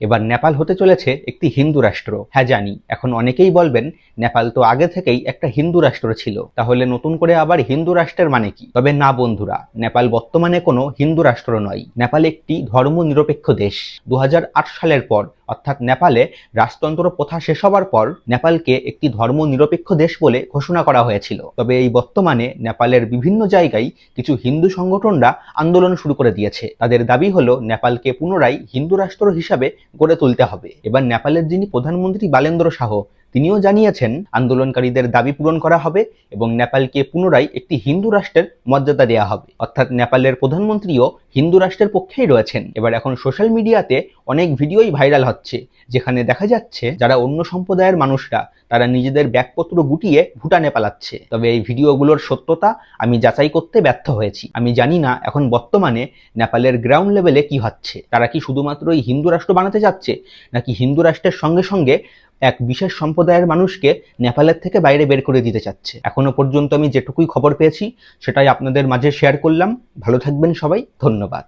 এবার নেপাল হতে চলেছে একটি হিন্দু রাষ্ট্র। হ্যাঁ জানি, এখন অনেকেই বলবেন নেপাল তো আগে থেকেই একটা হিন্দু রাষ্ট্র ছিল, তাহলে নতুন করে আবার হিন্দু রাষ্ট্রের মানে কি? তবে না বন্ধুরা, নেপাল বর্তমানে কোনো হিন্দু রাষ্ট্র নয়। নেপাল একটি ধর্মনিরপেক্ষ দেশ। 2008 সালের পর, অর্থাৎ নেপালে রাজতন্ত্র প্রথা শেষ হবার পর নেপালকে একটি ধর্মনিরপেক্ষ দেশ বলে ঘোষণা করা হয়েছিল। তবে এই বর্তমানে নেপালের বিভিন্ন জায়গায় কিছু হিন্দু সংগঠনরা আন্দোলন শুরু করে দিয়েছে। তাদের দাবি হলো নেপালকে পুনরায় হিন্দু রাষ্ট্র হিসাবে গড়ে তুলতে হবে। এবার নেপালের যিনি প্রধানমন্ত্রী বালেন্দ্র শাহ, তিনিও জানিয়েছেন আন্দোলনকারীদের দাবি পূরণ করা হবে এবং নেপালকে পুনরায় একটি হিন্দু রাষ্ট্রের মর্যাদা দেওয়া হবে। অর্থাৎ নেপালের প্রধানমন্ত্রীও হিন্দু রাষ্ট্রের পক্ষেই রয়েছেন। এবার এখন সোশ্যাল মিডিয়াতে অনেক ভিডিওই ভাইরাল হচ্ছে, যেখানে দেখা যাচ্ছে যারা অন্য সম্প্রদায়ের মানুষরা তারা নিজেদের ব্যাগপত্র গুটিয়ে ভুটানে পালাচ্ছে। তবে এই ভিডিওগুলোর সত্যতা আমি যাচাই করতে ব্যর্থ হয়েছি। আমি জানি না এখন বর্তমানে নেপালের গ্রাউন্ড লেভেলে কি হচ্ছে। তারা কি শুধুমাত্র এই হিন্দু রাষ্ট্র বানাতে যাচ্ছে, নাকি হিন্দু রাষ্ট্রের সঙ্গে সঙ্গে এক বিশেষ সম্প্রদায়ের মানুষকে নেপালের থেকে বাইরে বের করে দিতে চাচ্ছে? এখনো পর্যন্ত আমি যেটুকুই খবর পেয়েছি সেটাই আপনাদের মাঝে শেয়ার করলাম। ভালো থাকবেন সবাই, ধন্যবাদ।